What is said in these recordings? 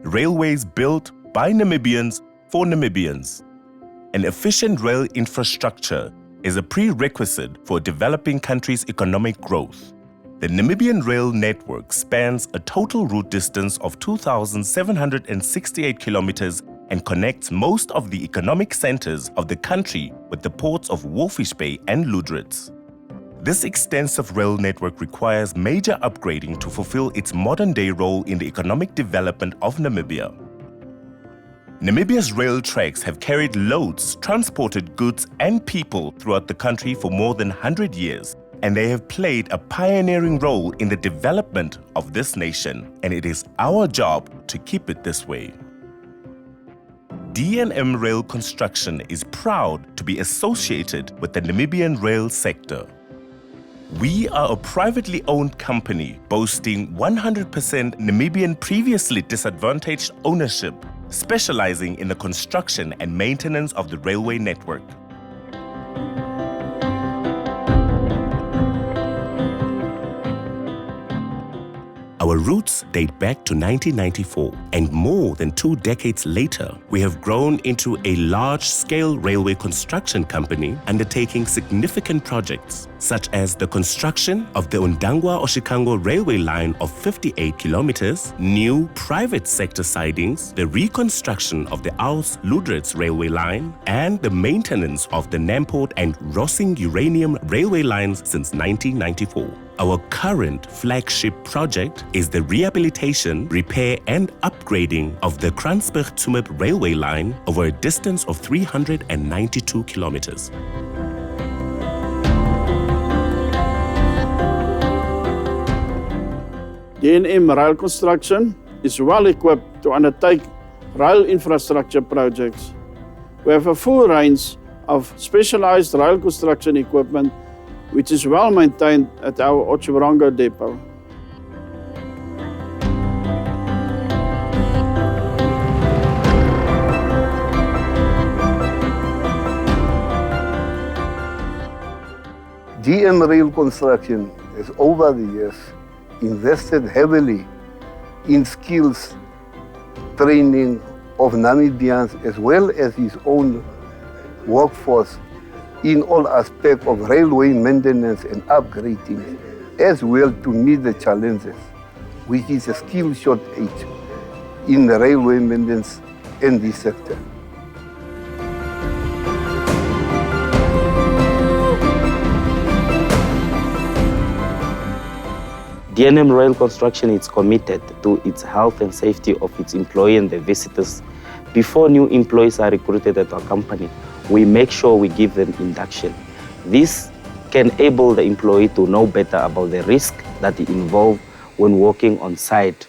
railways built by Namibians for Namibians. An efficient rail infrastructure is a prerequisite for a developing country's economic growth. The Namibian rail network spans a total route distance of 2,768 kilometers and connects most of the economic centers of the country with the ports of Walvis Bay and Lüderitz. This extensive rail network requires major upgrading to fulfill its modern-day role in the economic development of Namibia. Namibia's rail tracks have carried loads, transported goods and people throughout the country for more than 100 years, and they have played a pioneering role in the development of this nation, and it is our job to keep it this way. D&M Rail Construction is proud to be associated with the Namibian rail sector. We are a privately owned company boasting 100% Namibian previously disadvantaged ownership, specializing in the construction and maintenance of the railway network. Our roots date back to 1994, and more than 2 decades later, we have grown into a large-scale railway construction company undertaking significant projects, such as the construction of the Undangwa-Oshikango railway line of 58 kilometers, new private sector sidings, the reconstruction of the Aus-Lüderitz railway line, and the maintenance of the Namport and Rossing uranium railway lines since 1994. Our current flagship project is the rehabilitation, repair and upgrading of the Kransberg-Tsumeb railway line over a distance of 392 kilometers. D&M Rail Construction is well equipped to undertake rail infrastructure projects. We have a full range of specialized rail construction equipment which is well maintained at our Otjiwarongo depot. D&M Rail Construction has over the years invested heavily in skills training of Namibians as well as his own workforce in all aspects of railway maintenance and upgrading, as well to meet the challenges, which is a skill shortage in the railway maintenance in this sector. D&M Rail Construction is committed to its health and safety of its employees and their visitors. Before new employees are recruited at our company, we make sure we give them induction. This can enable the employee to know better about the risk that is involved when working on site.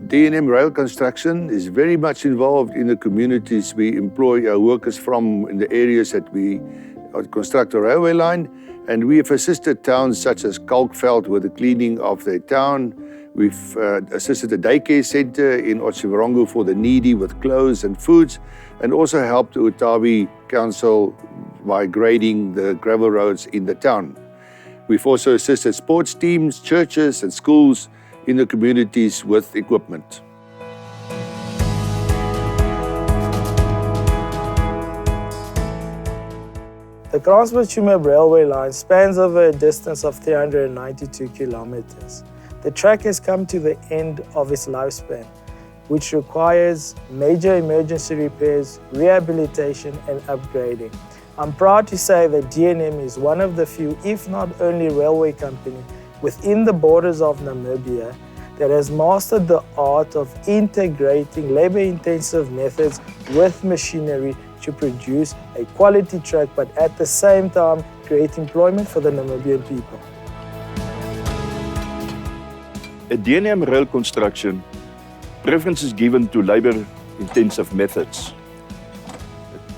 D&M Rail Construction is very much involved in the communities we employ our workers from in the areas that we construct a railway line. And we have assisted towns such as Kalkveld with the cleaning of their town. We've assisted a daycare center in Otjiwarongo for the needy with clothes and foods, and also helped the Utawi Council by grading the gravel roads in the town. We've also assisted sports teams, churches and schools in the communities with equipment. The Kransberg-Tsumeb railway line spans over a distance of 392 kilometers. The track has come to the end of its lifespan, which requires major emergency repairs, rehabilitation and upgrading. I'm proud to say that D&M is one of the few, if not only, railway company within the borders of Namibia that has mastered the art of integrating labor-intensive methods with machinery to produce a quality track, but at the same time create employment for the Namibian people. At D&M Rail Construction, preference is given to labor-intensive methods.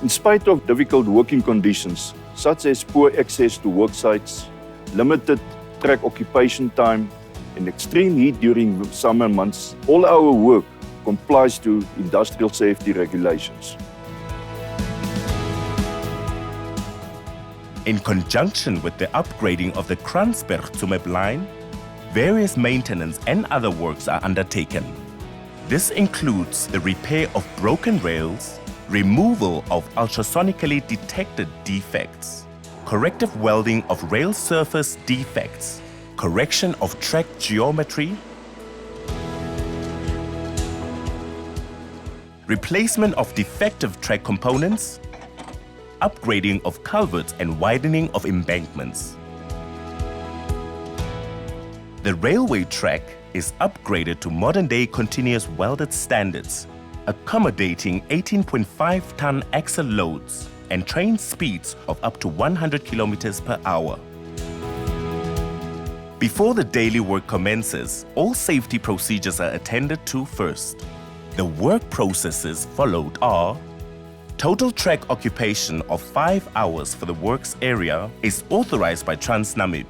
In spite of difficult working conditions, such as poor access to work sites, limited track occupation time, and extreme heat during summer months, all our work complies to industrial safety regulations. In conjunction with the upgrading of the Kransberg-Tsumeb line, various maintenance and other works are undertaken. This includes the repair of broken rails, removal of ultrasonically detected defects, corrective welding of rail surface defects, correction of track geometry, replacement of defective track components, upgrading of culverts and widening of embankments. The railway track is upgraded to modern-day continuous welded standards, accommodating 18.5-ton axle loads and train speeds of up to 100 kilometers per hour. Before the daily work commences, all safety procedures are attended to first. The work processes followed are: total track occupation of 5 hours for the works area is authorized by Namib.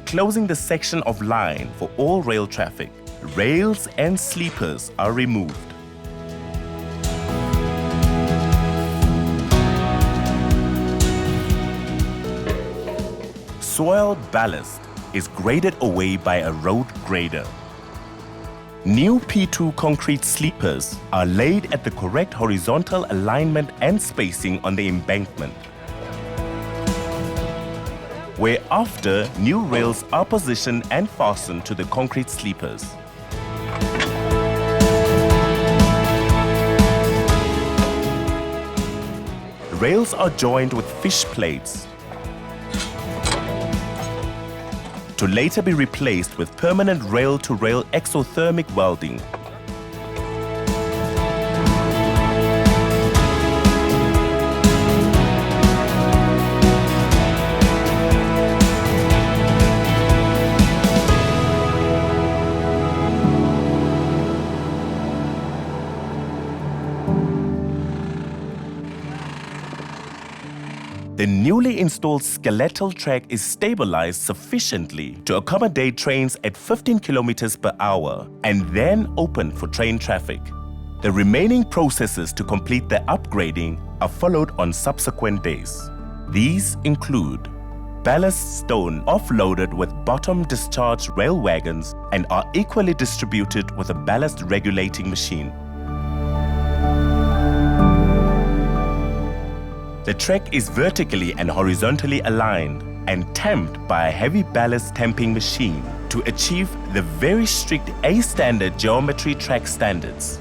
Closing the section of line for all rail traffic. Rails and sleepers are removed. Soil ballast is graded away by a road grader. New P2 concrete sleepers are laid at the correct horizontal alignment and spacing on the embankment. Whereafter, new rails are positioned and fastened to the concrete sleepers. Rails are joined with fish plates to later be replaced with permanent rail-to-rail exothermic welding. The newly installed skeletal track is stabilized sufficiently to accommodate trains at 15 kilometers per hour and then open for train traffic. The remaining processes to complete the upgrading are followed on subsequent days. These include ballast stone offloaded with bottom discharge rail wagons and are equally distributed with a ballast regulating machine. The track is vertically and horizontally aligned and tamped by a heavy ballast tamping machine to achieve the very strict A-standard geometry track standards.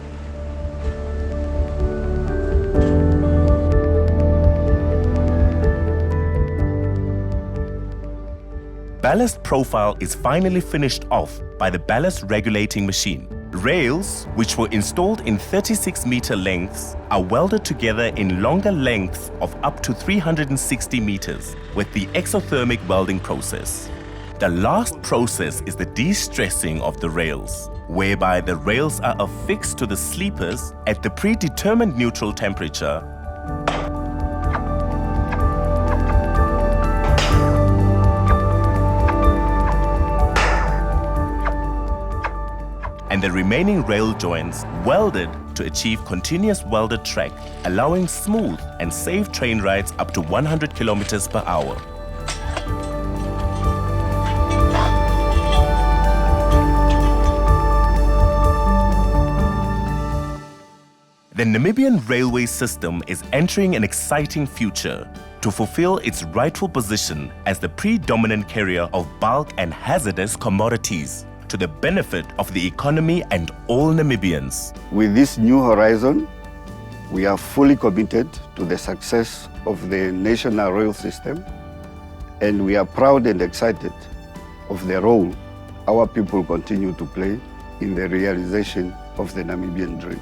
Ballast profile is finally finished off by the ballast regulating machine. Rails, which were installed in 36-meter lengths, are welded together in longer lengths of up to 360 meters with the exothermic welding process. The last process is the de-stressing of the rails, whereby the rails are affixed to the sleepers at the predetermined neutral temperature and the remaining rail joints welded to achieve continuous welded track, allowing smooth and safe train rides up to 100 kilometers per hour. The Namibian railway system is entering an exciting future to fulfill its rightful position as the predominant carrier of bulk and hazardous commodities, to the benefit of the economy and all Namibians. With this new horizon, we are fully committed to the success of the national rail system, and we are proud and excited of the role our people continue to play in the realization of the Namibian dream.